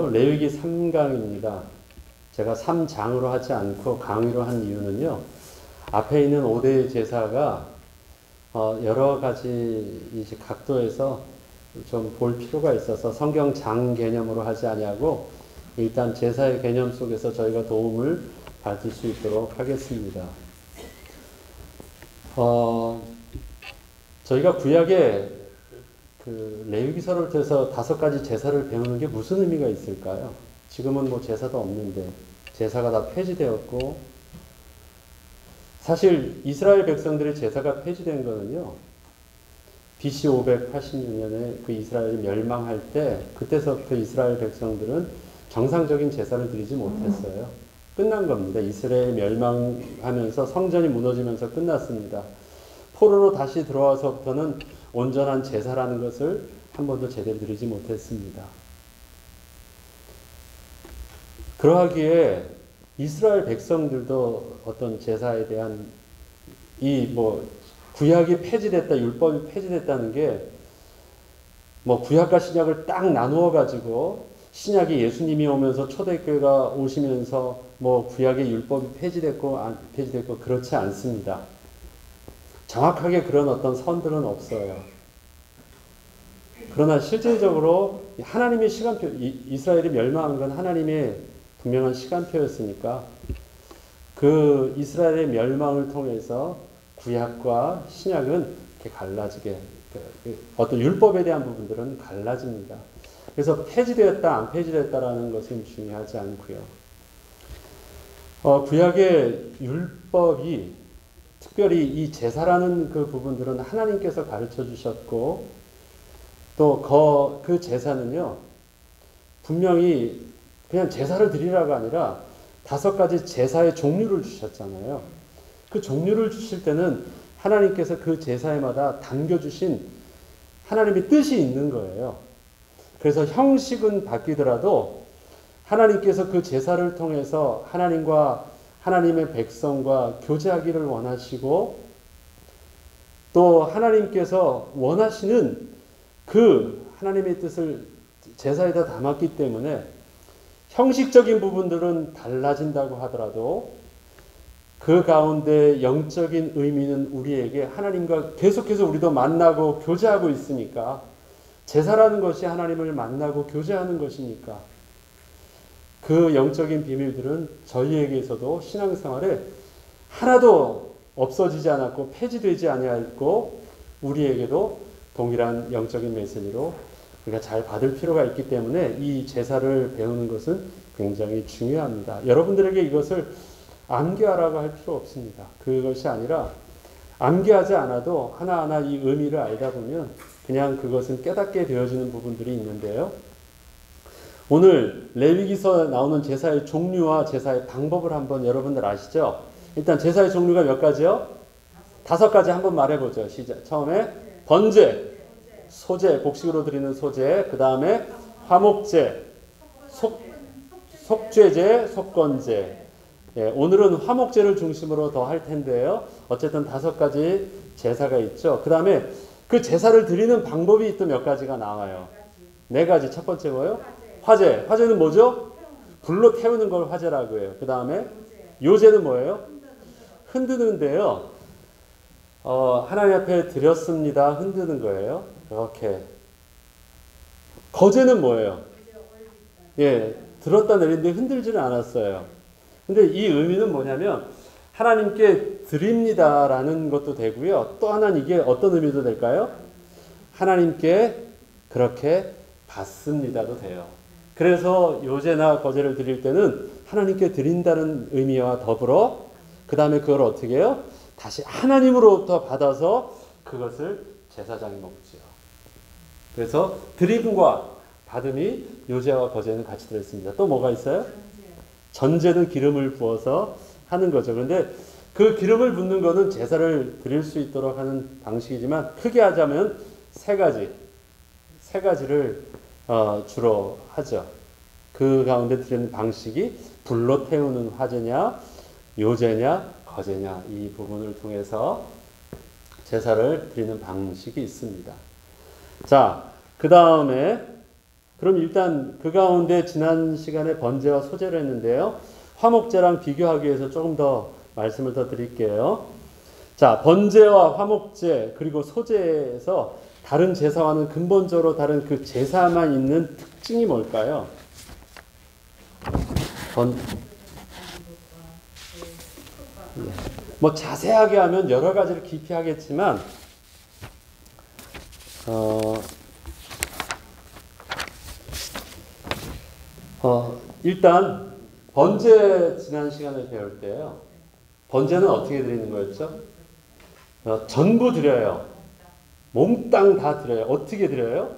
시간은요, 레위기 3강입니다. 제가 3장으로 하지 않고 강의로 한 이유는요, 앞에 있는 5대 제사가 여러 가지 이제 각도에서 좀 볼 필요가 있어서 성경 장 개념으로 하지 아니하고 일단 제사의 개념 속에서 저희가 도움을 받을 수 있도록 하겠습니다. 저희가 구약에 그 레위기서를 통해서 5가지 제사를 배우는 게 무슨 의미가 있을까요? 지금은 뭐 제사도 없는데 제사가 다 폐지되었고, 사실 이스라엘 백성들의 제사가 폐지된 거는요, BC 586년에 그 이스라엘이 멸망할 때 그때서부터 이스라엘 백성들은 정상적인 제사를 드리지 못했어요. 끝난 겁니다. 이스라엘 멸망하면서 성전이 무너지면서 끝났습니다. 포로로 다시 들어와서부터는 온전한 제사라는 것을 한 번도 제대로 드리지 못했습니다. 그러하기에 이스라엘 백성들도 어떤 제사에 대한 구약이 폐지됐다, 율법이 폐지됐다는 게 구약과 신약을 딱 나누어 가지고 신약이 예수님이 오면서 초대교회가 오시면서 구약의 율법이 폐지됐고 안 폐지됐고 그렇지 않습니다. 정확하게 그런 어떤 선들은 없어요. 그러나 실질적으로 하나님의 시간표, 이스라엘이 멸망한 건 하나님의 분명한 시간표였으니까 그 이스라엘의 멸망을 통해서 구약과 신약은 이렇게 갈라지게, 어떤 율법에 대한 부분들은 갈라집니다. 그래서 폐지되었다, 안 폐지됐다라는 것은 중요하지 않고요. 구약의 율법이 특별히 이 제사라는 그 부분들은 하나님께서 가르쳐 주셨고, 또 그 제사는요, 분명히 그냥 제사를 드리라가 아니라 5가지 제사의 종류를 주셨잖아요. 그 종류를 주실 때는 하나님께서 그 제사에마다 담겨주신 하나님의 뜻이 있는 거예요. 그래서 형식은 바뀌더라도 하나님께서 그 제사를 통해서 하나님과 하나님의 백성과 교제하기를 원하시고, 또 하나님께서 원하시는 그 하나님의 뜻을 제사에다 담았기 때문에 형식적인 부분들은 달라진다고 하더라도 그 가운데 영적인 의미는 우리에게 하나님과 계속해서 우리도 만나고 교제하고 있으니까, 제사라는 것이 하나님을 만나고 교제하는 것이니까 그 영적인 비밀들은 저희에게서도 신앙생활에 하나도 없어지지 않았고 폐지되지 아니하였고, 우리에게도 동일한 영적인 메시지로 우리가 잘 받을 필요가 있기 때문에 이 제사를 배우는 것은 굉장히 중요합니다. 여러분들에게 이것을 암기하라고 할 필요 없습니다. 그것이 아니라 암기하지 않아도 하나하나 이 의미를 알다 보면 그냥 그것은 깨닫게 되어지는 부분들이 있는데요. 오늘 레위기서 나오는 제사의 종류와 제사의 방법을 한번 여러분들 아시죠? 일단 제사의 종류가 몇 가지요? 5가지 한번 말해보죠. 시작. 처음에 번제, 소제, 곡식으로 드리는 소제, 그 다음에 화목제, 속죄제, 속건제. 예, 오늘은 화목제를 중심으로 더 할 텐데요. 어쨌든 5가지 제사가 있죠. 그 다음에 그 제사를 드리는 방법이 또 몇 가지가 나와요. 4가지. 첫 번째 뭐예요? 화제. 화제는 뭐죠? 불로 태우는 걸 화제라고 해요. 그 다음에 요제는 뭐예요? 흔드는데요. 하나님 앞에 드렸습니다. 흔드는 거예요. 이렇게. 거제는 뭐예요? 예, 들었다 내린데 흔들지는 않았어요. 근데 이 의미는 뭐냐면 하나님께 드립니다라는 것도 되고요. 또 하나는 이게 어떤 의미도 될까요? 하나님께 그렇게 받습니다도 돼요. 그래서 요제나 거제를 드릴 때는 하나님께 드린다는 의미와 더불어 그 다음에 그걸 어떻게 해요? 다시 하나님으로부터 받아서 그것을 제사장이 먹지요. 그래서 드림과 받음이 요제와 거제는 같이 들어있습니다. 또 뭐가 있어요? 전제는 기름을 부어서 하는 거죠. 그런데 그 기름을 붓는 거는 제사를 드릴 수 있도록 하는 방식이지만 크게 하자면 3가지를 주로 하죠. 그 가운데 드리는 방식이 불로 태우는 화제냐, 요제냐, 거제냐, 이 부분을 통해서 제사를 드리는 방식이 있습니다. 자, 그 다음에 그럼 일단 그 가운데 지난 시간에 번제와 소제를 했는데요. 화목제랑 비교하기 위해서 조금 더 말씀을 더 드릴게요. 자, 번제와 화목제 그리고 소제에서 다른 제사와는 근본적으로 다른 그 제사만 있는 특징이 뭘까요? 뭐 자세하게 하면 여러 가지를 깊이 하겠지만 일단 번제 지난 시간에 배울 때요. 번제는 어떻게 드리는 거였죠? 전부 드려요. 몽땅 다 드려요. 어떻게 드려요?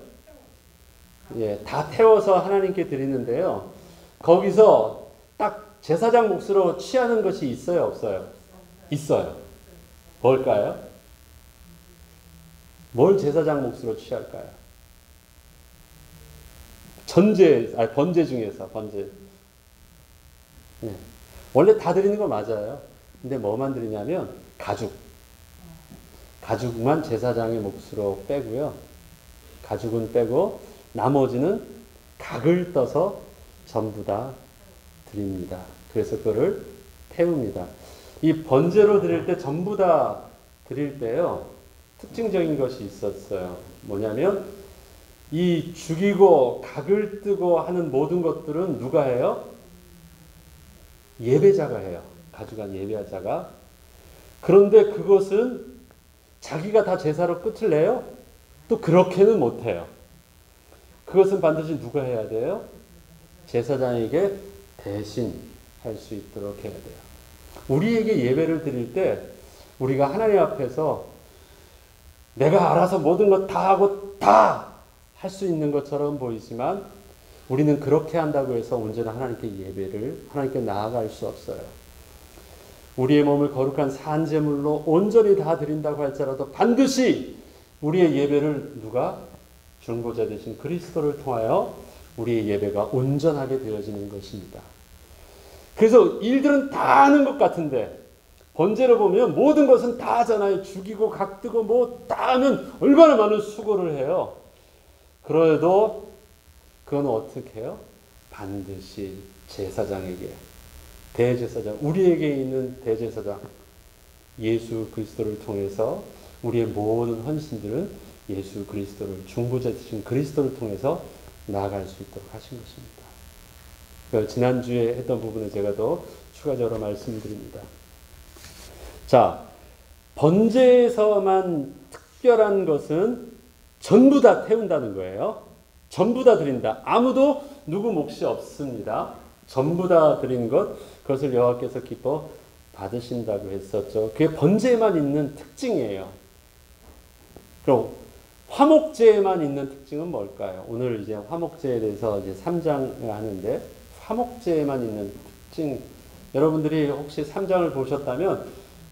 예, 다 태워서 하나님께 드리는데요. 거기서 딱 제사장 몫으로 취하는 것이 있어요, 없어요? 있어요. 뭘까요? 뭘 제사장 몫으로 취할까요? 번제 중에서 번제. 예. 원래 다 드리는 거 맞아요. 근데 뭐만 드리냐면 가죽만 제사장의 몫으로 빼고요. 가죽은 빼고 나머지는 각을 떠서 전부 다 드립니다. 그래서 그거를 태웁니다. 이 번제로 드릴 때 전부 다 드릴 때요. 특징적인 것이 있었어요. 뭐냐면 이 죽이고 각을 뜨고 하는 모든 것들은 누가 해요? 예배자가 해요. 가져간 예배자가. 그런데 그것은 자기가 다 제사로 끝을 내요? 또 그렇게는 못해요. 그것은 반드시 누가 해야 돼요? 제사장에게 대신 할 수 있도록 해야 돼요. 우리에게 예배를 드릴 때 우리가 하나님 앞에서 내가 알아서 모든 것 다 하고 다 할 수 있는 것처럼 보이지만 우리는 그렇게 한다고 해서 언제나 하나님께 나아갈 수 없어요. 우리의 몸을 거룩한 산제물로 온전히 다 드린다고 할지라도 반드시 우리의 예배를 누가? 중보자 되신 그리스도를 통하여 우리의 예배가 온전하게 되어지는 것입니다. 그래서 일들은 다 하는 것 같은데 번제로 보면 모든 것은 다 하잖아요. 죽이고 각뜨고 뭐 다 하면 얼마나 많은 수고를 해요. 그래도 그건 어떻게 해요? 반드시 제사장에게 대제사장, 우리에게 있는 대제사장 예수 그리스도를 통해서 우리의 모든 헌신들은 예수 그리스도를 중보자 되신 그리스도를 통해서 나아갈 수 있도록 하신 것입니다. 지난주에 했던 부분을 제가 더 추가적으로 말씀드립니다. 자, 번제에서만 특별한 것은 전부 다 태운다는 거예요. 전부 다 드린다. 아무도 누구 몫이 없습니다. 전부 다 드린 것, 그것을 여호와께서 기뻐 받으신다고 했었죠. 그게 번제에만 있는 특징이에요. 그럼 화목제에만 있는 특징은 뭘까요? 오늘 이제 화목제에 대해서 이제 3장을 하는데 화목제에만 있는 특징, 여러분들이 혹시 3장을 보셨다면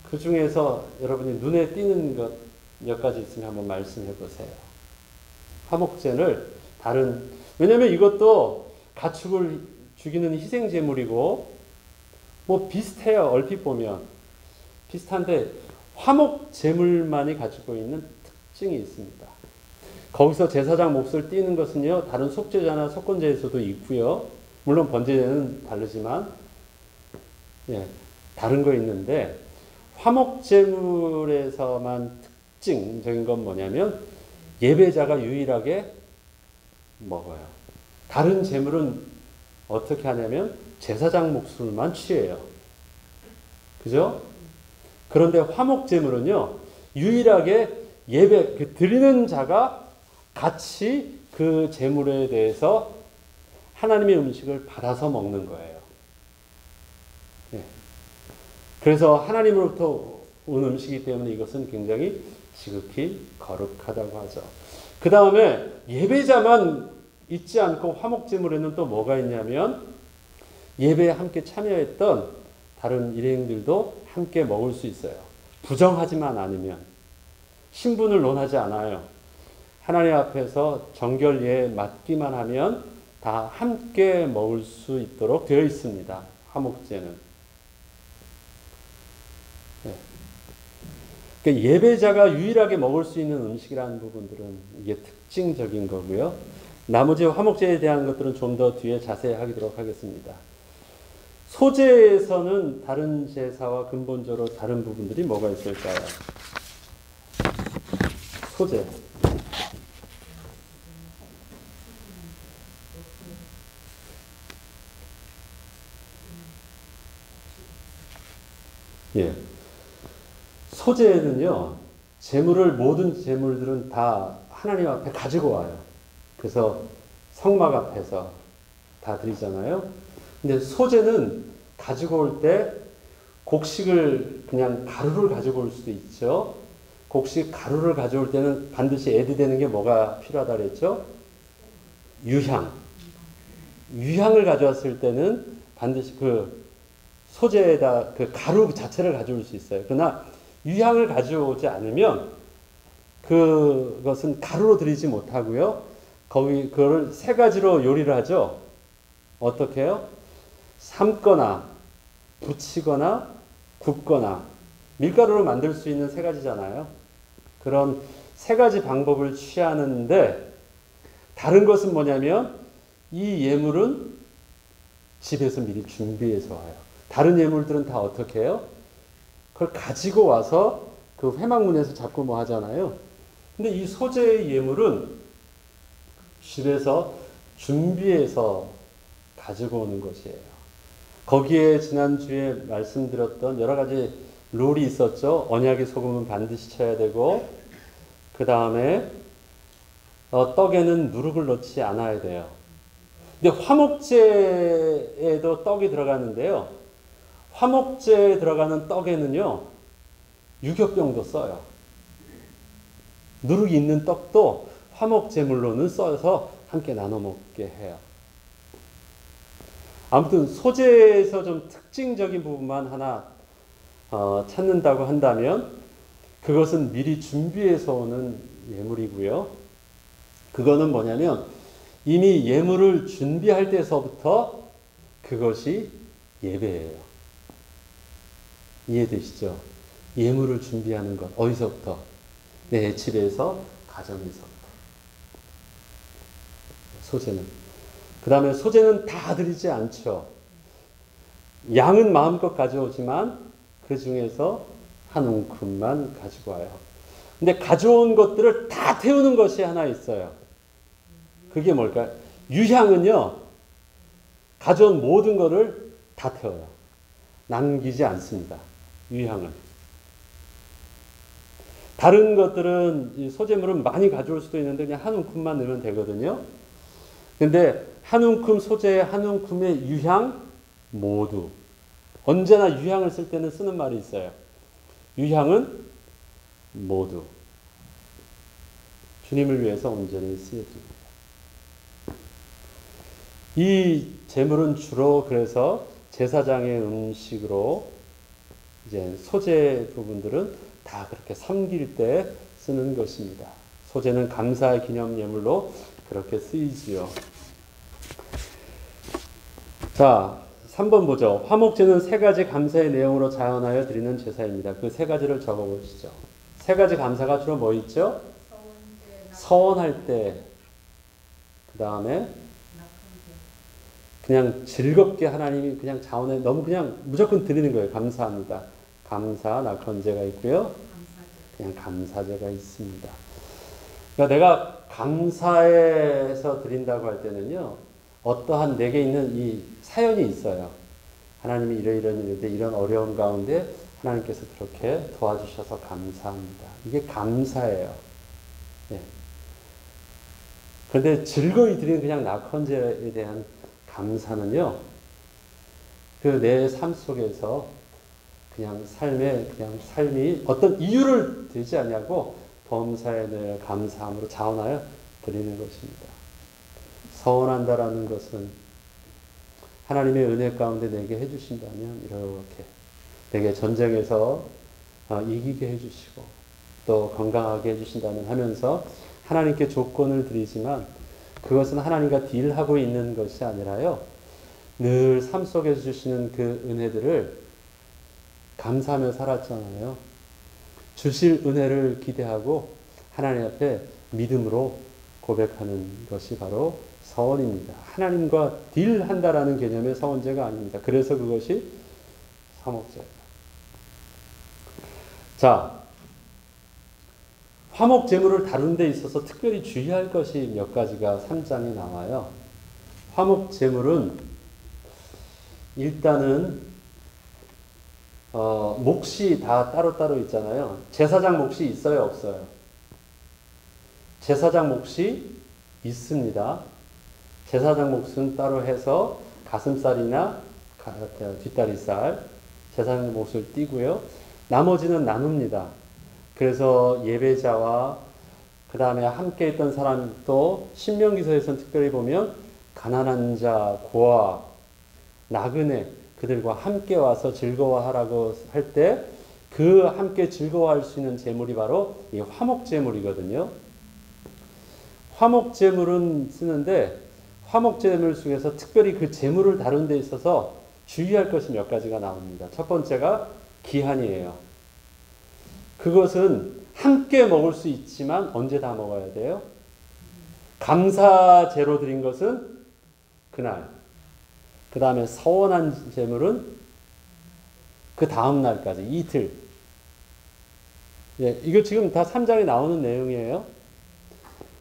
그 중에서 여러분이 눈에 띄는 것 몇 가지 있으면 한번 말씀해 보세요. 화목제를 왜냐면 이것도 가축을 죽이는 희생제물이고 뭐 비슷해요. 얼핏 보면 비슷한데 화목제물만이 가지고 있는 특징이 있습니다. 거기서 제사장 몫을 띠는 것은요, 다른 속죄제나 속건제에서도 있고요. 물론 번제는 다르지만 다른 거 있는데 화목제물에서만 특징적인 건 뭐냐면 예배자가 유일하게 먹어요. 다른 제물은 어떻게 하냐면 제사장 몫을만 취해요. 그죠? 그런데 화목제물은요, 유일하게 드리는 자가 같이 그 제물에 대해서 하나님의 음식을 받아서 먹는 거예요. 그래서 하나님으로부터 온 음식이기 때문에 이것은 굉장히 지극히 거룩하다고 하죠. 그 다음에 예배자만 있지 않고 화목제물에는 또 뭐가 있냐면 예배에 함께 참여했던 다른 일행들도 함께 먹을 수 있어요. 부정하지만 않으면, 신분을 논하지 않아요. 하나님 앞에서 정결예에 맡기만 하면 다 함께 먹을 수 있도록 되어 있습니다. 화목제는. 예배자가 유일하게 먹을 수 있는 음식이라는 부분들은 이게 특징적인 거고요. 나머지 화목제에 대한 것들은 좀 더 뒤에 자세히 하도록 하겠습니다. 소제에서는 다른 제사와 근본적으로 다른 부분들이 뭐가 있을까요? 소제. 예. 소제는요, 모든 재물들은 다 하나님 앞에 가지고 와요. 그래서 성막 앞에서 다 드리잖아요. 근데 소제는 가지고 올 때 곡식을 그냥 가루를 가지고 올 수도 있죠. 곡식 가루를 가져올 때는 반드시 애드되는 게 뭐가 필요하다 그랬죠? 유향. 유향을 가져왔을 때는 반드시 그 소재에다 그 가루 자체를 가져올 수 있어요. 그러나 유향을 가져오지 않으면 그것은 가루로 드리지 못하고요. 그걸 세 가지로 요리를 하죠. 어떻게 해요? 삶거나 부치거나 굽거나 밀가루로 만들 수 있는 세 가지잖아요. 그런 세 가지 방법을 취하는데 다른 것은 뭐냐면 이 예물은 집에서 미리 준비해서 와요. 다른 예물들은 다 어떻게 해요? 그걸 가지고 와서 그 회막문에서 자꾸 뭐 하잖아요. 근데 이 소재의 예물은 집에서 준비해서 가지고 오는 것이에요. 거기에 지난주에 말씀드렸던 여러 가지 룰이 있었죠. 언약의 소금은 반드시 쳐야 되고, 그 다음에 떡에는 누룩을 넣지 않아야 돼요. 근데 화목제에도 떡이 들어가는데요. 화목제에 들어가는 떡에는요, 유격병도 써요. 누룩이 있는 떡도 화목제물로는 써서 함께 나눠 먹게 해요. 아무튼 소제에서 좀 특징적인 부분만 하나 찾는다고 한다면 그것은 미리 준비해서 오는 예물이고요. 그거는 뭐냐면 이미 예물을 준비할 때서부터 그것이 예배예요. 이해되시죠? 예물을 준비하는 것 어디서부터? 내 집에서, 가정에서부터. 소제는. 그 다음에 소제는 다 드리지 않죠. 양은 마음껏 가져오지만 그 중에서 한 움큼만 가지고 와요. 근데 가져온 것들을 다 태우는 것이 하나 있어요. 그게 뭘까요? 유향은요, 가져온 모든 것을 다 태워요. 남기지 않습니다. 유향은. 다른 것들은, 소재물은 많이 가져올 수도 있는데 그냥 한 움큼만 넣으면 되거든요. 근데 한 움큼 소재에 한 움큼의 유향 모두. 언제나 유향을 쓸 때는 쓰는 말이 있어요. 유향은 모두. 주님을 위해서 온전히 쓰여집니다. 이 제물은 주로 그래서 제사장의 음식으로 이제 소재 부분들은 다 그렇게 섬길 때 쓰는 것입니다. 소재는 감사의 기념 예물로 그렇게 쓰이지요. 자, 3번 보죠. 화목제는 세 가지 감사의 내용으로 자연하여 드리는 제사입니다. 그 세 가지를 적어보시죠. 세 가지 감사가 주로 뭐 있죠? 서원할 때, 그 다음에 그냥 즐겁게 하나님이 그냥 자원에 너무 그냥 무조건 드리는 거예요. 감사합니다. 감사, 낙헌제가 있고요. 그냥 감사제가 있습니다. 그러니까 내가 감사해서 드린다고 할 때는요, 어떠한 내게 있는 이 사연이 있어요. 하나님이 이런 일인데 이런 어려운 가운데 하나님께서 그렇게 도와주셔서 감사합니다. 이게 감사예요. 네. 그런데 즐거이 드리는 그냥 낙헌제에 대한 감사는요, 그 내 삶 속에서 그냥 삶이 어떤 이유를 들지 않냐고 범사에 대해 감사함으로 자원하여 드리는 것입니다. 서원한다라는 것은 하나님의 은혜 가운데 내게 해주신다면 이렇게 내게 전쟁에서 이기게 해주시고 또 건강하게 해주신다면 하면서 하나님께 조건을 드리지만 그것은 하나님과 딜하고 있는 것이 아니라요. 늘 삶 속에서 주시는 그 은혜들을 감사하며 살았잖아요. 주실 은혜를 기대하고 하나님 앞에 믿음으로 고백하는 것이 바로 서원입니다. 하나님과 딜한다라는 개념의 서원제가 아닙니다. 그래서 그것이 화목제예요. 자, 화목제물을 다루는 데 있어서 특별히 주의할 것이 몇 가지가 3장에 나와요. 화목제물은 일단은 몫이 다 따로따로 있잖아요. 제사장 몫이 있어요, 없어요? 제사장 몫이 있습니다. 제사장 몫은 따로 해서 가슴살이나 뒷다리살, 제사장 몫을 띄고요. 나머지는 나눕니다. 그래서 예배자와 그 다음에 함께 있던 사람도 신명기서에서는 특별히 보면 가난한 자, 고아, 나그네 그들과 함께 와서 즐거워하라고 할 때 그 함께 즐거워할 수 있는 제물이 바로 이 화목제물이거든요. 화목제물은 쓰는데 화목제물 중에서 특별히 그 제물을 다룬 데 있어서 주의할 것이 몇 가지가 나옵니다. 첫 번째가 기한이에요. 그것은 함께 먹을 수 있지만 언제 다 먹어야 돼요? 감사제로 드린 것은 그날. 그 다음에 서원한 제물은 그 다음 날까지 이틀. 예, 이거 지금 다 3장에 나오는 내용이에요.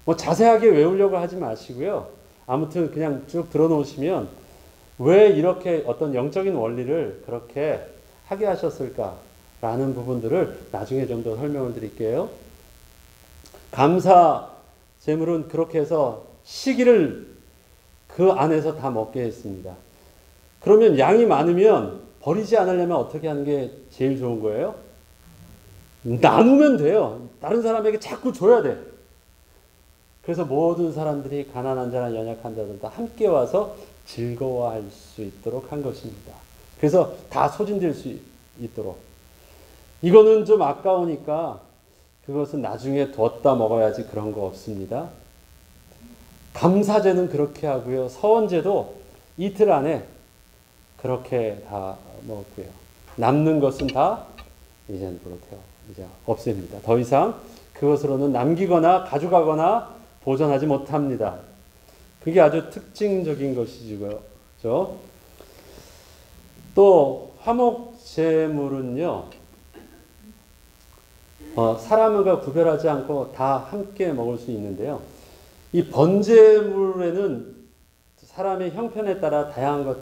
뭐 자세하게 외우려고 하지 마시고요. 아무튼 그냥 쭉 들어놓으시면 왜 이렇게 어떤 영적인 원리를 그렇게 하게 하셨을까라는 부분들을 나중에 좀 더 설명을 드릴게요. 감사 제물은 그렇게 해서 시기를 그 안에서 다 먹게 했습니다. 그러면 양이 많으면 버리지 않으려면 어떻게 하는 게 제일 좋은 거예요? 나누면 돼요. 다른 사람에게 자꾸 줘야 돼. 그래서 모든 사람들이 가난한 자나 연약한 자들도 함께 와서 즐거워할 수 있도록 한 것입니다. 그래서 다 소진될 수 있도록. 이거는 좀 아까우니까 그것은 나중에 뒀다 먹어야지 그런 거 없습니다. 감사제는 그렇게 하고요. 서원제도 이틀 안에 그렇게 다 먹었고요. 남는 것은 다 이제는 이제 없앱니다. 더 이상 그것으로는 남기거나 가져가거나 보존하지 못합니다. 그게 아주 특징적인 것이죠. 또 화목제물은요. 사람과 구별하지 않고 다 함께 먹을 수 있는데요. 이 번제물에는 사람의 형편에 따라 다양한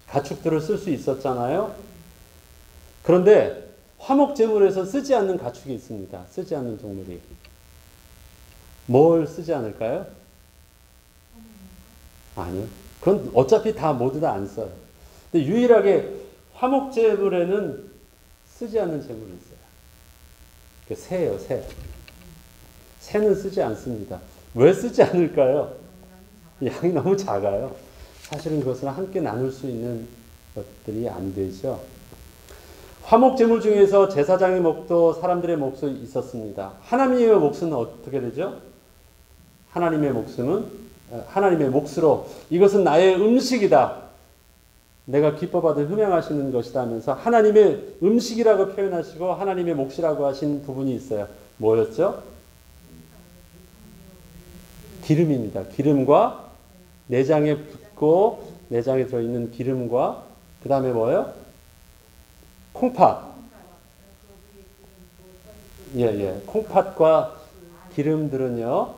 가축들을 쓸 수 있었잖아요. 그런데 화목제물에서 쓰지 않는 가축이 있습니다. 쓰지 않는 동물이. 뭘 쓰지 않을까요? 아니요. 그건 어차피 다 모두 다 안 써요. 근데 유일하게 화목제물에는 쓰지 않는 제물이 있어요. 새예요, 새. 새는 쓰지 않습니다. 왜 쓰지 않을까요? 양이 너무 작아요. 사실은 그것은 함께 나눌 수 있는 것들이 안 되죠. 화목제물 중에서 제사장의 몫도 사람들의 몫도 있었습니다. 하나님의 몫은 어떻게 되죠? 하나님의 몫으로 이것은 나의 음식이다. 내가 기뻐받을 흠양하시는 것이다 하면서 하나님의 음식이라고 표현하시고 하나님의 몫이라고 하신 부분이 있어요. 뭐였죠? 기름입니다. 기름과 내장에 붓고 내장에 들어있는 기름과 그 다음에 뭐예요? 콩팥. 콩팥과 기름들은요.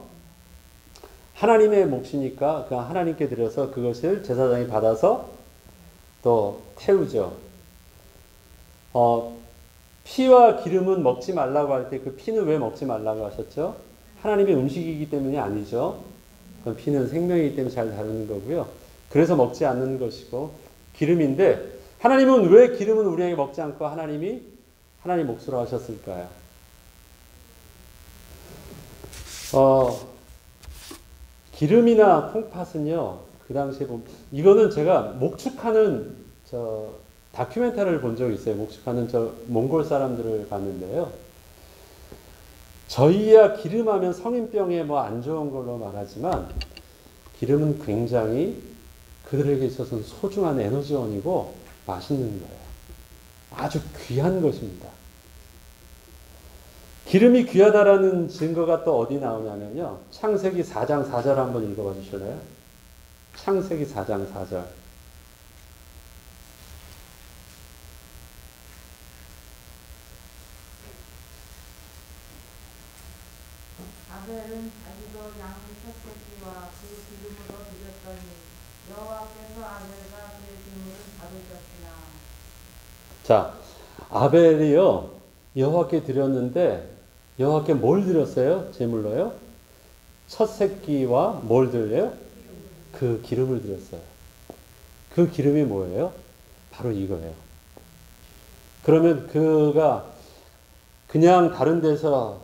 하나님의 몫이니까 그 하나님께 드려서 그것을 제사장이 받아서 또 태우죠. 피와 기름은 먹지 말라고 할 때 그 피는 왜 먹지 말라고 하셨죠? 하나님의 음식이기 때문이 아니죠. 피는 생명이기 때문에 잘 다루는 거고요. 그래서 먹지 않는 것이고 기름인데 하나님은 왜 기름은 우리에게 먹지 않고 하나님 몫으로 하셨을까요? 기름이나 콩팥은요. 그 당시에 보면 이거는 제가 목축하는 다큐멘터리를 본 적이 있어요. 목축하는 몽골 사람들을 봤는데요. 저희야 기름하면 성인병에 안 좋은 걸로 말하지만 기름은 굉장히 그들에게 있어서는 소중한 에너지원이고 맛있는 거예요. 아주 귀한 것입니다. 기름이 귀하다라는 증거가 또 어디 나오냐면요. 창세기 4장 4절 한번 읽어봐 주실래요? 창세기 4장 4절. 아벨은 자기도 양 첫 새끼와 그 기름으로 드렸더니 여호와께서 아벨과 그의 기름을 받으셨으나. 자, 아벨이요. 여호와께 드렸는데 여호와께 뭘 드렸어요? 제물로요? 첫 새끼와 뭘 드려요? 그 기름을 드렸어요. 그 기름이 뭐예요? 바로 이거예요. 그러면 그가 그냥 다른 데서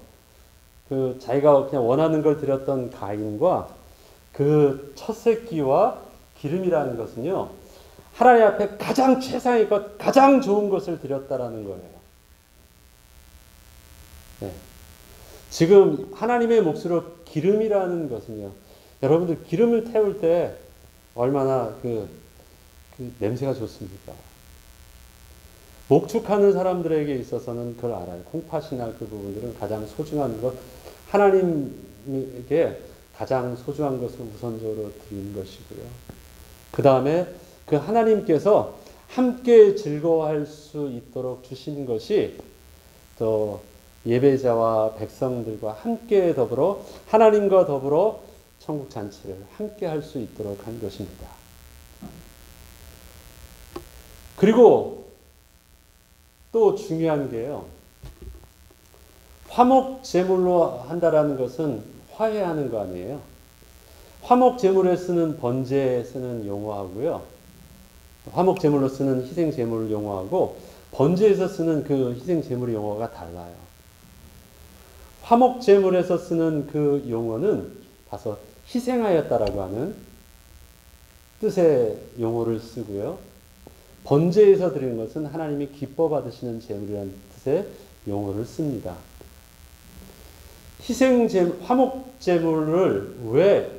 그 자기가 그냥 원하는 걸 드렸던 가인과 그 첫 새끼와 기름이라는 것은요, 하나님 앞에 가장 최상의 것, 가장 좋은 것을 드렸다라는 거예요. 네. 지금 하나님의 몫으로 기름이라는 것은요, 여러분들 기름을 태울 때 얼마나 그 냄새가 좋습니까? 목축하는 사람들에게 있어서는 그걸 알아요. 콩팥이나 그 부분들은 가장 소중한 것, 하나님에게 가장 소중한 것을 우선적으로 드리는 것이고요. 그 다음에 그 하나님께서 함께 즐거워할 수 있도록 주신 것이 또 예배자와 백성들과 함께 더불어 하나님과 더불어 천국 잔치를 함께 할 수 있도록 한 것입니다. 그리고 또 중요한 게요. 화목 제물로 한다라는 것은 화해하는 거 아니에요. 화목 제물에 쓰는 번제에 쓰는 용어하고요. 화목 제물로 쓰는 희생 제물 용어하고 번제에서 쓰는 그 희생 제물의 용어가 달라요. 화목 제물에서 쓰는 그 용어는 다소 희생하였다라고 하는 뜻의 용어를 쓰고요. 번제에서 드리는 것은 하나님이 기뻐 받으시는 제물이라는 뜻의 용어를 씁니다. 화목 제물을 왜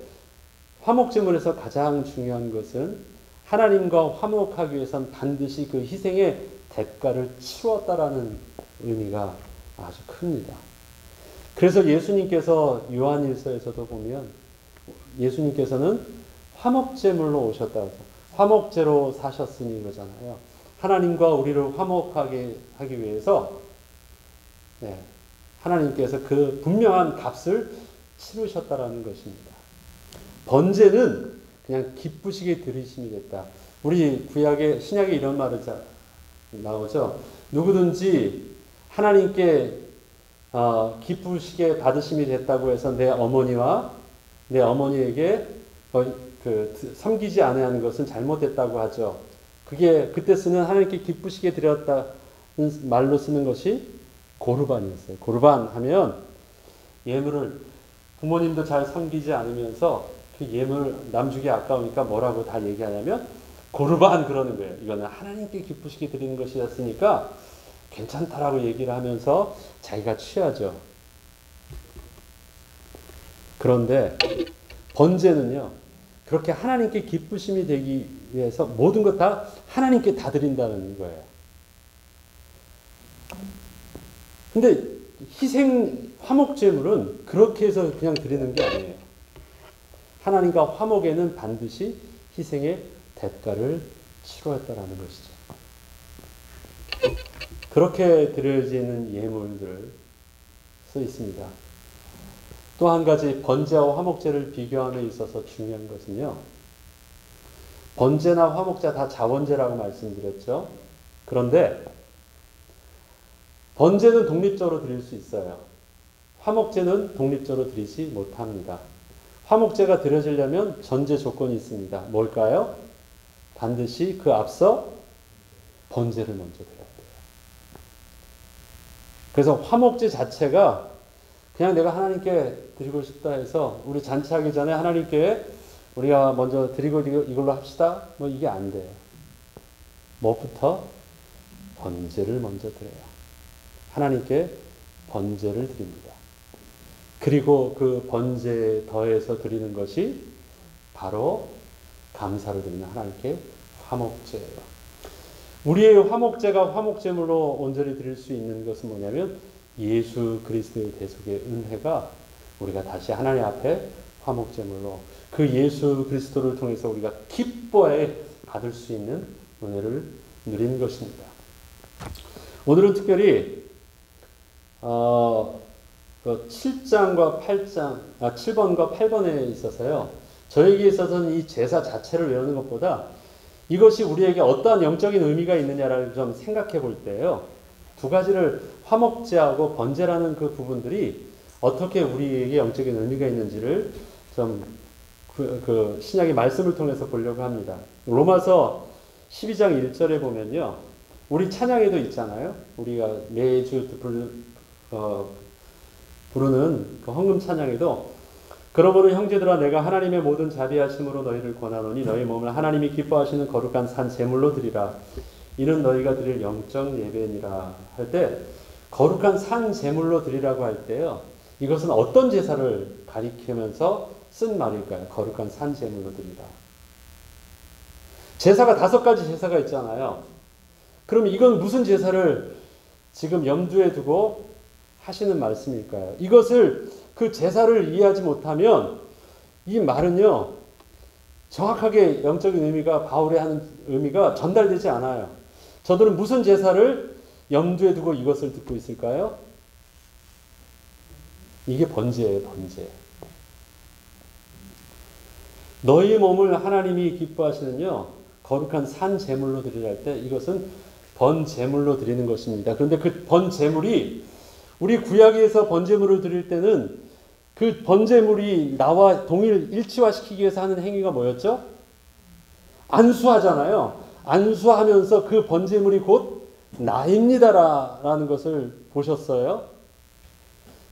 화목 제물에서 가장 중요한 것은 하나님과 화목하기 위해서는 반드시 그 희생의 대가를 치렀다라는 의미가 아주 큽니다. 그래서 예수님께서 요한일서에서도 보면 예수님께서는 화목제물로 오셨다고 화목제로 사셨으니 그러잖아요. 하나님과 우리를 화목하게 하기 위해서 하나님께서 그 분명한 값을 치르셨다라는 것입니다. 번제는 그냥 기쁘시게 드리심이 됐다. 우리 구약에 신약에 이런 말이 나오죠. 누구든지 하나님께 기쁘시게 받으심이 됐다고 해서 내 어머니와 내 어머니에게 섬기지 않아야 하는 것은 잘못됐다고 하죠. 그게 그때 쓰는 하나님께 기쁘시게 드렸다는 말로 쓰는 것이 고르반이었어요. 고르반 하면 예물을 부모님도 잘 섬기지 않으면서 그 예물 남주기 아까우니까 뭐라고 다 얘기하냐면 고르반 그러는 거예요. 이거는 하나님께 기쁘시게 드리는 것이었으니까 괜찮다라고 얘기를 하면서 자기가 취하죠. 그런데 번제는요. 그렇게 하나님께 기쁘심이 되기 위해서 모든 것 다 하나님께 다 드린다는 거예요. 근데 화목제물은 그렇게 해서 그냥 드리는 게 아니에요. 하나님과 화목에는 반드시 희생의 대가를 치루었다라는 것이죠. 그렇게 드려지는 예물들 써 있습니다. 또 한 가지 번제와 화목제를 비교함에 있어서 중요한 것은요. 번제나 화목제 다 자원제라고 말씀드렸죠. 그런데 번제는 독립적으로 드릴 수 있어요. 화목제는 독립적으로 드리지 못합니다. 화목제가 드려지려면 전제 조건이 있습니다. 뭘까요? 반드시 그 앞서 번제를 먼저 드려야 돼요. 그래서 화목제 자체가 그냥 내가 하나님께 드리고 싶다 해서 우리 잔치하기 전에 하나님께 우리가 먼저 드리고 이걸로 합시다. 뭐 이게 안 돼요. 뭐부터? 번제를 먼저 드려요. 하나님께 번제를 드립니다. 그리고 그 번제에 더해서 드리는 것이 바로 감사를 드리는 하나님께 화목제예요. 우리의 화목제가 화목제물로 온전히 드릴 수 있는 것은 뭐냐면 예수 그리스도의 대속의 은혜가 우리가 다시 하나님 앞에 화목제물로 그 예수 그리스도를 통해서 우리가 기뻐해 받을 수 있는 은혜를 누리는 것입니다. 오늘은 특별히 7장과 8장, 7번과 8번에 있어서요. 저에게 있어서는 이 제사 자체를 외우는 것보다 이것이 우리에게 어떠한 영적인 의미가 있느냐를 좀 생각해 볼 때요. 두 가지를 화목제하고 번제라는 그 부분들이 어떻게 우리에게 영적인 의미가 있는지를 좀 그 신약의 말씀을 통해서 보려고 합니다. 로마서 12장 1절에 보면요. 우리 찬양에도 있잖아요. 우리가 매주 부르는 그 헌금 찬양에도 그러므로 형제들아 내가 하나님의 모든 자비하심으로 너희를 권하노니 너희 몸을 하나님이 기뻐하시는 거룩한 산 제물로 드리라. 이는 너희가 드릴 영적 예배니라 할 때 거룩한 산 제물로 드리라고 할 때요. 이것은 어떤 제사를 가리키면서 쓴 말일까요? 거룩한 산 제물로 드리라. 제사가 5가지 제사가 있잖아요. 그럼 이건 무슨 제사를 지금 염두에 두고 하시는 말씀일까요? 이것을 그 제사를 이해하지 못하면 이 말은요. 정확하게 영적인 의미가 바울이 하는 의미가 전달되지 않아요. 저들은 무슨 제사를 염두에 두고 이것을 듣고 있을까요? 이게 번제예요. 번제. 너희 몸을 하나님이 기뻐하시는요. 거룩한 산 제물로 드리라 할 때 이것은 번제물로 드리는 것입니다. 그런데 그 번제물이 우리 구약에서 번제물을 드릴 때는 그 번제물이 나와 동일 일치화시키기 위해서 하는 행위가 뭐였죠? 안수하잖아요. 안수하면서 그 번제물이 곧 나입니다라는 것을 보셨어요.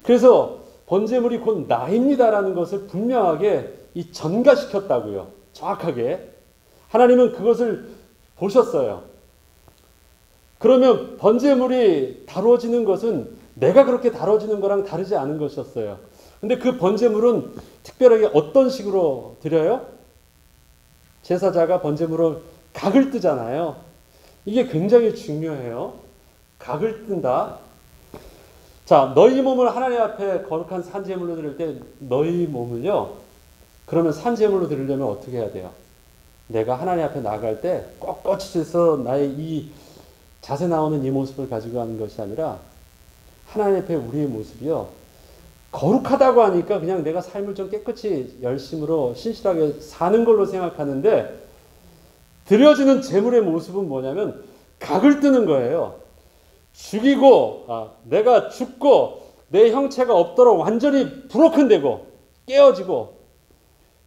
그래서 번제물이 곧 나입니다라는 것을 분명하게 전가시켰다고요. 정확하게. 하나님은 그것을 보셨어요. 그러면 번제물이 다뤄지는 것은 내가 그렇게 다뤄지는 거랑 다르지 않은 것이었어요. 근데 그 번제물은 특별하게 어떤 식으로 드려요? 제사자가 번제물을 각을 뜨잖아요. 이게 굉장히 중요해요. 각을 뜬다. 자, 너희 몸을 하나님 앞에 거룩한 산제물로 드릴 때 너희 몸을요. 그러면 산제물로 드리려면 어떻게 해야 돼요? 내가 하나님 앞에 나갈 때 꼿꼿이 서서 나의 이 자세 나오는 이 모습을 가지고 가는 것이 아니라 하나님 앞에 우리의 모습이요. 거룩하다고 하니까 그냥 내가 삶을 좀 깨끗이 열심으로 신실하게 사는 걸로 생각하는데 드려지는 제물의 모습은 뭐냐면 각을 뜨는 거예요. 죽이고 내가 죽고 내 형체가 없도록 완전히 브로큰되고 깨어지고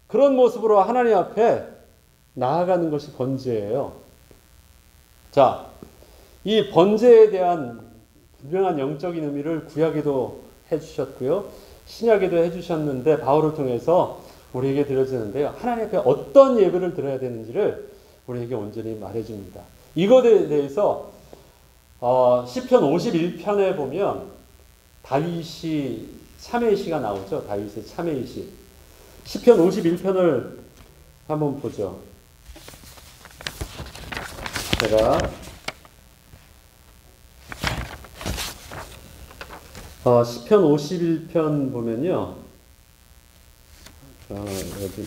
그런 모습으로 하나님 앞에 나아가는 것이 번제예요. 자, 이 번제에 대한 분명한 영적인 의미를 구약에도 해주셨고요. 신약에도 해주셨는데 바울을 통해서 우리에게 드려지는데요. 하나님 앞에 어떤 예배를 드려야 되는지를 우리에게 온전히 말해줍니다. 이것에 대해서 시편 51편에 보면 다윗이 참회시가 나오죠. 다윗의 참회시. 시편 51편을 한번 보죠. 제가 시편 51편 보면요. 여기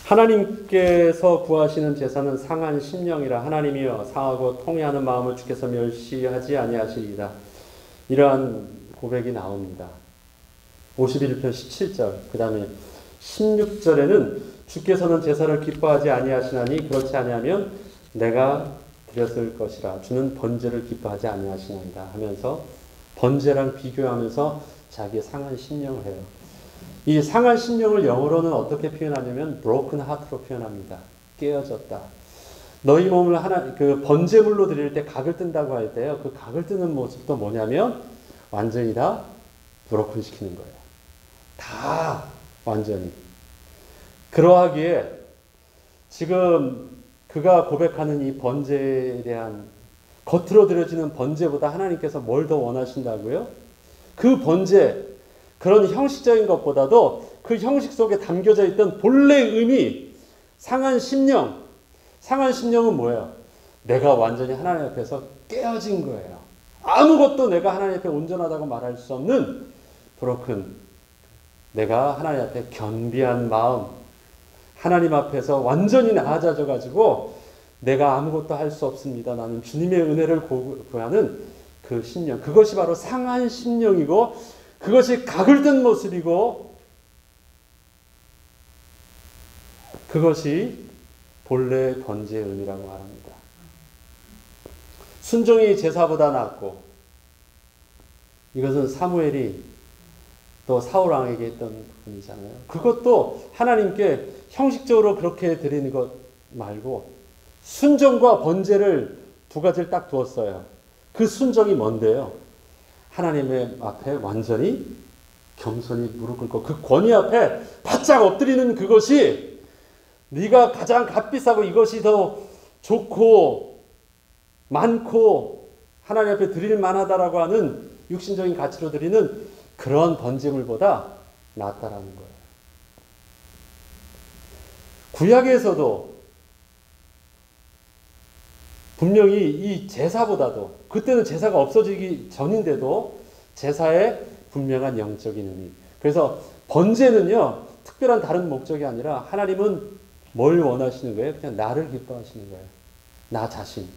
하나님께서 구하시는 제사는 상한 심령이라 하나님이여 상하고 통회하는 마음을 주께서 멸시하지 아니하시리이다. 이러한 고백이 나옵니다. 51편 17절 그 다음에 16절에는 주께서는 제사를 기뻐하지 아니하시나니 그렇지 아니하면 내가 드렸을 것이라 주는 번제를 기뻐하지 아니하시나이다 하면서 번제랑 비교하면서 자기의 상한 심령을 해요. 이 상한 심령을 영어로는 어떻게 표현하냐면 broken heart로 표현합니다. 깨어졌다. 너희 몸을 그 번제물로 드릴 때 각을 뜬다고 할 때요. 그 각을 뜨는 모습도 뭐냐면 완전히 다 브로큰 시키는 거예요. 다 완전히. 그러하기에 지금 그가 고백하는 이 번제에 대한 겉으로 드려지는 번제보다 하나님께서 뭘 더 원하신다고요? 그 번제, 그런 형식적인 것보다도 그 형식 속에 담겨져 있던 본래의 의미, 상한 심령. 상한 심령은 뭐예요? 내가 완전히 하나님 앞에서 깨어진 거예요. 아무것도 내가 하나님 앞에 온전하다고 말할 수 없는 브로큰, 내가 하나님 앞에 견비한 마음, 하나님 앞에서 완전히 나아져 가지고 내가 아무것도 할 수 없습니다. 나는 주님의 은혜를 구하는 그 심령, 그것이 바로 상한 심령이고 그것이 각을 든 모습이고 그것이 본래 번제의 의미라고 말합니다. 순종이 제사보다 낫고, 이것은 사무엘이 또 사울 왕에게 했던 부분이잖아요. 그것도 하나님께 형식적으로 그렇게 드리는 것 말고 순종과 번제를 두 가지를 딱 두었어요. 그 순종이 뭔데요? 하나님의 앞에 완전히 겸손히 무릎 꿇고 그 권위 앞에 바짝 엎드리는 그것이 네가 가장 값비싸고 이것이 더 좋고 많고 하나님 앞에 드릴 만하다라고 하는 육신적인 가치로 드리는 그런 번제물보다 낫다라는 거예요. 구약에서도 분명히 이 제사보다도, 그때는 제사가 없어지기 전인데도 제사의 분명한 영적인 의미. 그래서 번제는요, 특별한 다른 목적이 아니라 하나님은 뭘 원하시는 거예요? 그냥 나를 기뻐하시는 거예요. 나 자신.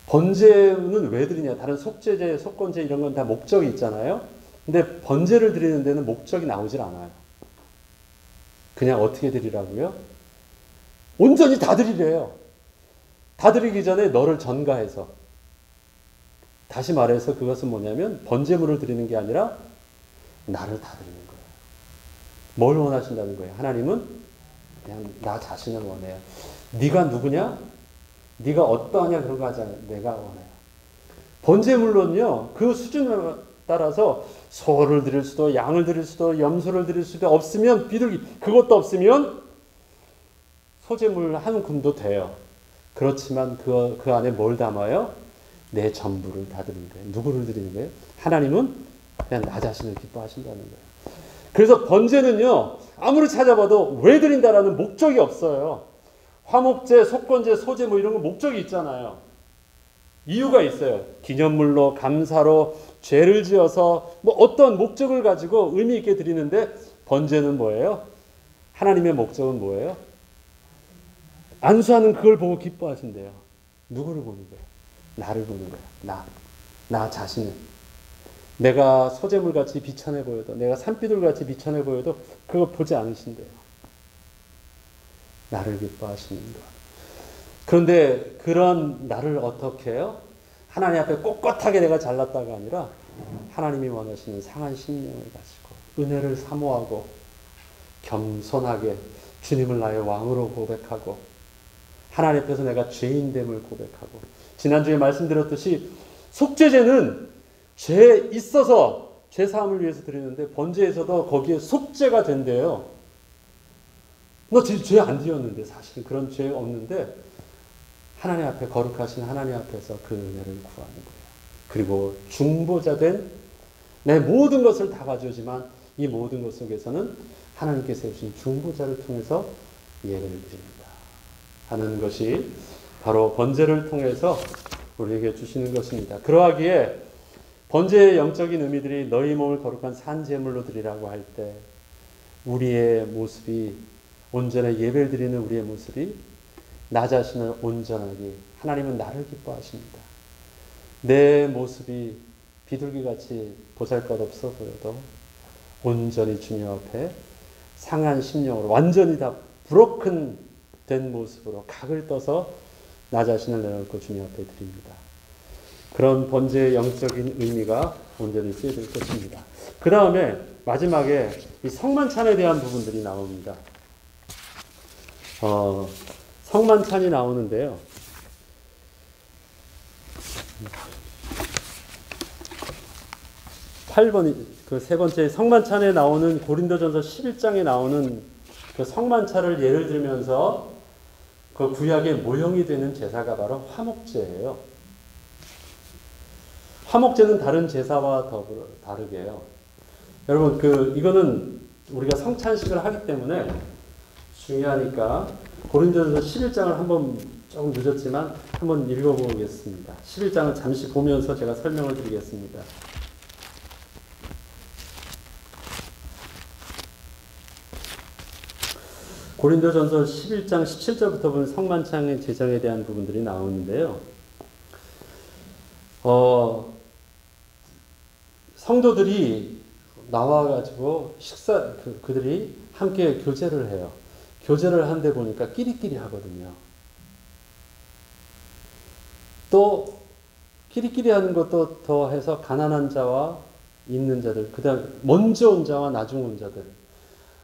번제는 왜 드리냐? 다른 속죄제, 속건제 이런 건 다 목적이 있잖아요. 근데 번제를 드리는 데는 목적이 나오질 않아요. 그냥 어떻게 드리라고요? 온전히 다 드리래요. 다 드리기 전에 너를 전가해서. 다시 말해서 그것은 뭐냐면 번제물을 드리는 게 아니라 나를 다 드리는 거예요. 뭘 원하신다는 거예요? 하나님은 그냥 나 자신을 원해요. 네가 누구냐? 네가 어떠하냐 그런 거 하지 않아요. 내가 원해요. 번제물론요, 그 수준에 따라서 소를 드릴 수도, 양을 드릴 수도, 염소를 드릴 수도, 없으면 비둘기, 그것도 없으면 소제물 한 줌도 돼요. 그렇지만 그 안에 뭘 담아요? 내 전부를 다 드리는 거예요. 누구를 드리는 거예요? 하나님은 그냥 나 자신을 기뻐하신다는 거예요. 그래서 번제는요, 아무리 찾아봐도 왜 드린다라는 목적이 없어요. 화목제, 속건제, 소제 뭐 이런 거 목적이 있잖아요. 이유가 있어요. 기념물로, 감사로, 죄를 지어서 뭐 어떤 목적을 가지고 의미 있게 드리는데, 번제는 뭐예요? 하나님의 목적은 뭐예요? 안수하는 그걸 보고 기뻐하신대요. 누구를 보는 거예요? 나를 보는 거예요. 나 자신을. 내가 소재물같이 비천해 보여도, 내가 산비둘같이 비천해 보여도 그거 보지 않으신대요. 나를 기뻐하시는 것. 그런데 그런 나를 어떻게 해요? 하나님 앞에 꼿꼿하게 내가 잘났다가 아니라 하나님이 원하시는 상한 심령을 가지고 은혜를 사모하고 겸손하게 주님을 나의 왕으로 고백하고 하나님 앞에서 내가 죄인됨을 고백하고, 지난주에 말씀드렸듯이 속죄제는 죄에 있어서 죄 사함을 위해서 드리는데 번제에서도 거기에 속죄가 된대요. 너 죄 안 지었는데, 사실은 그런 죄 없는데 하나님 앞에, 거룩하신 하나님 앞에서 그 은혜를 구하는 거예요. 그리고 중보자 된 내 모든 것을 다 가져오지만 이 모든 것 속에서는 하나님께 세우신 중보자를 통해서 예배를 드립니다 하는 것이 바로 번제를 통해서 우리에게 주시는 것입니다. 그러하기에 번제의 영적인 의미들이 너희 몸을 거룩한 산제물로 드리라고 할 때 우리의 모습이, 온전히 예배를 드리는 우리의 모습이 나 자신을 온전하게, 하나님은 나를 기뻐하십니다. 내 모습이 비둘기같이 보잘것없어 보여도 온전히 주님 앞에 상한 심령으로 완전히 다 브로큰 된 모습으로 각을 떠서 나 자신을 내놓고 주님 앞에 드립니다. 그런 번제의 영적인 의미가 온전히 쓰여질 것입니다. 그 다음에 마지막에 이 성만찬에 대한 부분들이 나옵니다. 성만찬이 나오는데요. 8번, 그 세 번째 성만찬에 나오는 고린도전서 11장에 나오는 그 성만찬을 예를 들면서 그 구약의 모형이 되는 제사가 바로 화목제예요. 화목제는 다른 제사와 더불어 다르게요. 여러분, 이거는 우리가 성찬식을 하기 때문에 중요하니까 고린도전서 11장을 한번 조금 늦었지만 한번 읽어보겠습니다. 11장을 잠시 보면서 제가 설명을 드리겠습니다. 고린도전서 11장 17절부터 보면 성만찬의 제정에 대한 부분들이 나오는데요. 성도들이 나와가지고 그들이 함께 교제를 해요. 교제를 한데 보니까 끼리끼리 하거든요. 또 끼리끼리 하는 것도 더해서 가난한 자와 있는 자들, 그 다음 먼저 온 자와 나중 온 자들,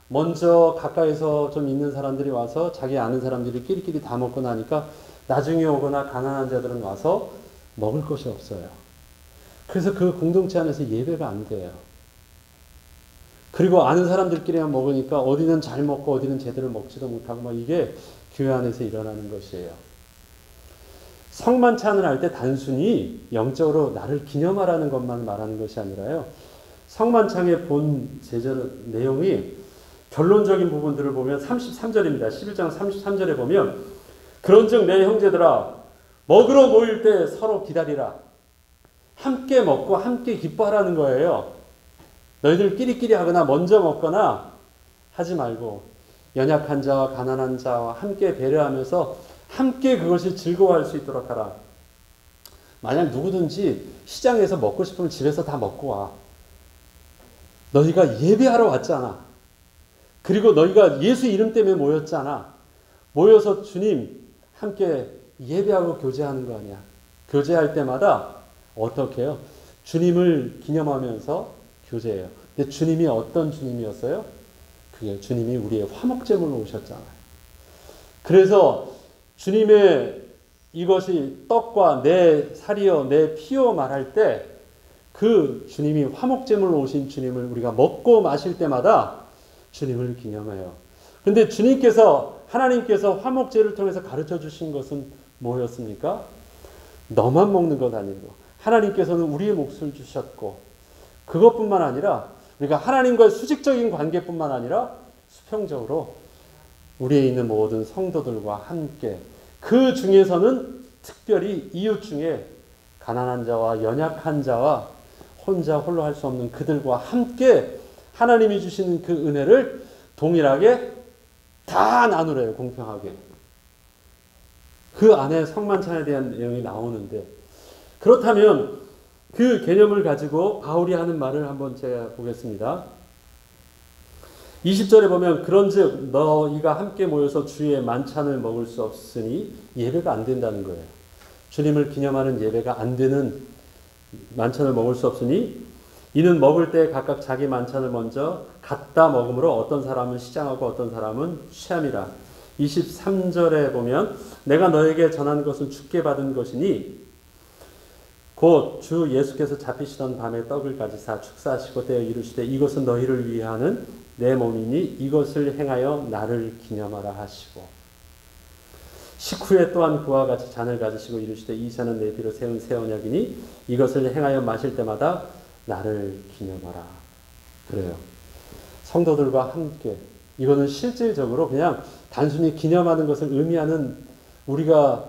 먼저 가까이서 좀 있는 사람들이 와서 자기 아는 사람들이 끼리끼리 다 먹고 나니까 나중에 오거나 가난한 자들은 와서 먹을 것이 없어요. 그래서 그 공동체 안에서 예배가 안 돼요. 그리고 아는 사람들끼리만 먹으니까 어디는 잘 먹고 어디는 제대로 먹지도 못하고 막 이게 교회 안에서 일어나는 것이에요. 성만찬을 할 때 단순히 영적으로 나를 기념하라는 것만 말하는 것이 아니라요. 성만찬의 본 제절 내용이 결론적인 부분들을 보면 33절입니다. 11장 33절에 보면 그런즉 내 형제들아 먹으러 모일 때 서로 기다리라. 함께 먹고 함께 기뻐하라는 거예요. 너희들 끼리끼리 하거나 먼저 먹거나 하지 말고 연약한 자와 가난한 자와 함께 배려하면서 함께 그것이 즐거워할 수 있도록 하라. 만약 누구든지 시장에서 먹고 싶으면 집에서 다 먹고 와. 너희가 예배하러 왔잖아. 그리고 너희가 예수 이름 때문에 모였잖아. 모여서 주님 함께 예배하고 교제하는 거 아니야. 교제할 때마다 어떻게 해요? 주님을 기념하면서 교제해요. 근데 주님이 어떤 주님이었어요? 그게 주님이 우리의 화목제물로 오셨잖아요. 그래서 주님의 이것이 떡과 내 살이요 내 피요 말할 때 그 주님이 화목제물로 오신 주님을 우리가 먹고 마실 때마다 주님을 기념해요. 그런데 하나님께서 화목제를 통해서 가르쳐 주신 것은 뭐였습니까? 너만 먹는 것 아니고 하나님께서는 우리의 몫을 주셨고 그것뿐만 아니라 우리가 하나님과의 수직적인 관계뿐만 아니라 수평적으로 우리에 있는 모든 성도들과 함께 그 중에서는 특별히 이웃 중에 가난한 자와 연약한 자와 혼자 홀로 할 수 없는 그들과 함께 하나님이 주시는 그 은혜를 동일하게 다 나누래요. 공평하게. 그 안에 성만찬에 대한 내용이 나오는데 그렇다면 그 개념을 가지고 바울이 하는 말을 한번 제가 보겠습니다. 20절에 보면 그런즉 너희가 함께 모여서 주의 만찬을 먹을 수 없으니 예배가 안 된다는 거예요. 주님을 기념하는 예배가 안 되는 만찬을 먹을 수 없으니 이는 먹을 때 각각 자기 만찬을 먼저 갖다 먹으므로 어떤 사람은 시장하고 어떤 사람은 취함이라. 23절에 보면 내가 너에게 전한 것은 주께 받은 것이니 곧 주 예수께서 잡히시던 밤에 떡을 가지사 축사하시고 떼어 이르시되 이것은 너희를 위하는 내 몸이니 이것을 행하여 나를 기념하라 하시고 식후에 또한 그와 같이 잔을 가지시고 이르시되 이 잔은 내 피로 세운 새 언약이니 이것을 행하여 마실 때마다 나를 기념하라. 그래요. 성도들과 함께 이거는 실질적으로 그냥 단순히 기념하는 것을 의미하는 우리가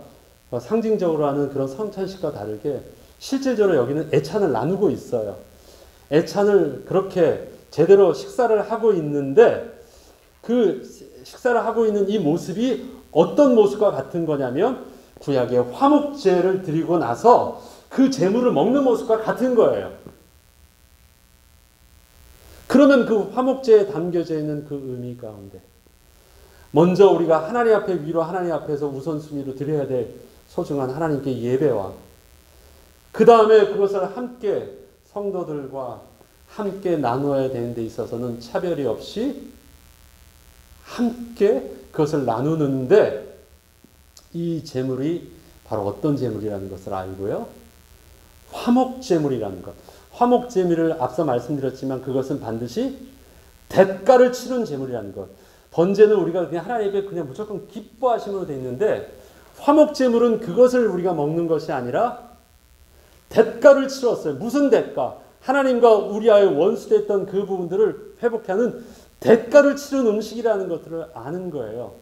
상징적으로 하는 그런 성찬식과 다르게 실질적으로 여기는 애찬을 나누고 있어요. 애찬을 그렇게 제대로 식사를 하고 있는데 그 식사를 하고 있는 이 모습이 어떤 모습과 같은 거냐면 구약의 화목제를 드리고 나서 그 제물을 먹는 모습과 같은 거예요. 그러면 그 화목제에 담겨져 있는 그 의미 가운데 먼저 우리가 하나님 앞에 위로 하나님 앞에서 우선순위로 드려야 될 소중한 하나님께 예배와 그 다음에 그것을 함께 성도들과 함께 나누어야 되는 데 있어서는 차별이 없이 함께 그것을 나누는데 이 제물이 바로 어떤 제물이라는 것을 알고요. 화목제물이라는 것. 화목제물을 앞서 말씀드렸지만 그것은 반드시 대가를 치른 제물이라는 것. 번제는 우리가 그냥 하나님 앞에 그냥 무조건 기뻐하심으로 되어 있는데 화목제물은 그것을 우리가 먹는 것이 아니라 대가를 치렀어요. 무슨 대가? 하나님과 우리와의 원수됐던 그 부분들을 회복하는 대가를 치른 음식이라는 것들을 아는 거예요.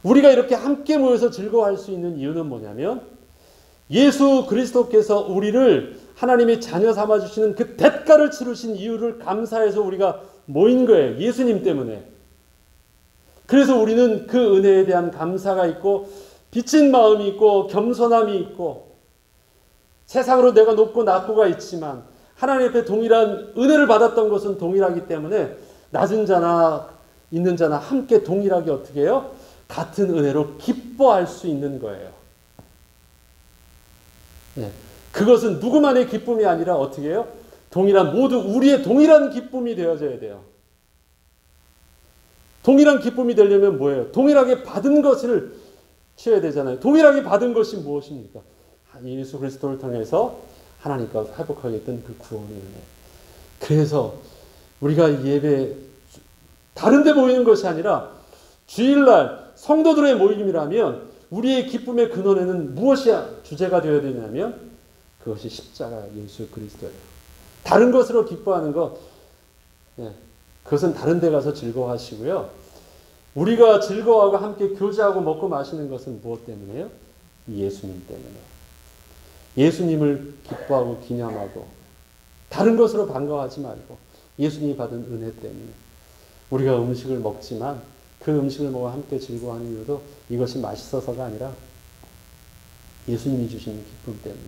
우리가 이렇게 함께 모여서 즐거워할 수 있는 이유는 뭐냐면 예수 그리스도께서 우리를 하나님의 자녀 삼아주시는 그 대가를 치르신 이유를 감사해서 우리가 모인 거예요. 예수님 때문에. 그래서 우리는 그 은혜에 대한 감사가 있고 빚진 마음이 있고 겸손함이 있고 세상으로 내가 높고 낮고가 있지만 하나님 앞에 동일한 은혜를 받았던 것은 동일하기 때문에 낮은 자나 있는 자나 함께 동일하게 어떻게 해요? 같은 은혜로 기뻐할 수 있는 거예요. 네. 그것은 누구만의 기쁨이 아니라 어떻게 해요? 동일한 모두 우리의 동일한 기쁨이 되어져야 돼요. 동일한 기쁨이 되려면 뭐예요? 동일하게 받은 것을 취해야 되잖아요. 동일하게 받은 것이 무엇입니까? 예수 그리스도를 통해서 하나님과 회복하게 했던 그 구원의 은혜. 그래서 우리가 예배 다른 데 모이는 것이 아니라 주일날 성도들의 모임이라면 우리의 기쁨의 근원에는 무엇이 주제가 되어야 되냐면 그것이 십자가 예수 그리스도예요. 다른 것으로 기뻐하는 것, 그것은 다른 데 가서 즐거워하시고요. 우리가 즐거워하고 함께 교제하고 먹고 마시는 것은 무엇 때문에요? 예수님 때문에. 예수님을 기뻐하고 기념하고 다른 것으로 반가워하지 말고 예수님이 받은 은혜 때문에 우리가 음식을 먹지만 그 음식을 먹어 함께 즐거워하는 이유도 이것이 맛있어서가 아니라 예수님이 주시는 기쁨 때문에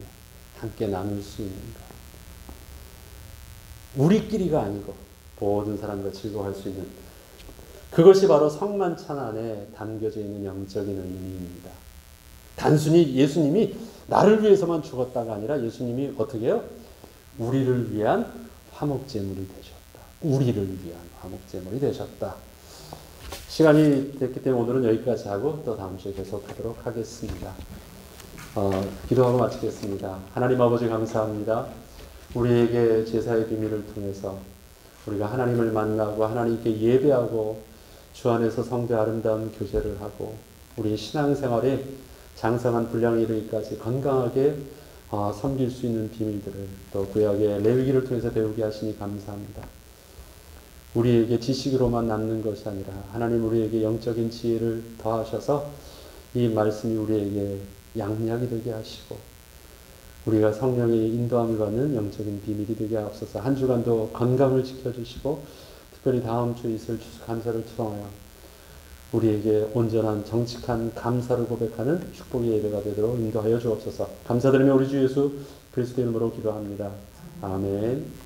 함께 나눌 수 있는 것. 우리끼리가 아니고 모든 사람과 즐거워할 수 있는 그것이 바로 성만찬 안에 담겨져 있는 영적인 의미입니다. 단순히 예수님이 나를 위해서만 죽었다가 아니라 예수님이 어떻게 해요? 우리를 위한 화목제물이 되셨다. 우리를 위한 화목제물이 되셨다. 시간이 됐기 때문에 오늘은 여기까지 하고 또 다음 주에 계속하도록 하겠습니다. 기도하고 마치겠습니다. 하나님 아버지 감사합니다. 우리에게 제사의 비밀을 통해서 우리가 하나님을 만나고 하나님께 예배하고 주 안에서 성도의 아름다운 교제를 하고 우리의 신앙생활에 장성한 분량에 이르기까지 건강하게 섬길 수 있는 비밀들을 또 구약의 레위기를 통해서 배우게 하시니 감사합니다. 우리에게 지식으로만 남는 것이 아니라 하나님 우리에게 영적인 지혜를 더하셔서 이 말씀이 우리에게 양약이 되게 하시고 우리가 성령의 인도함을 받는 영적인 비밀이 되게 하옵소서. 한 주간도 건강을 지켜주시고 특별히 다음 주 있을 추수 감사를 투성하여 우리에게 온전한 정직한 감사를 고백하는 축복의 예배가 되도록 인도하여 주옵소서. 감사드리며 우리 주 예수 그리스도 이름으로 기도합니다. 아멘.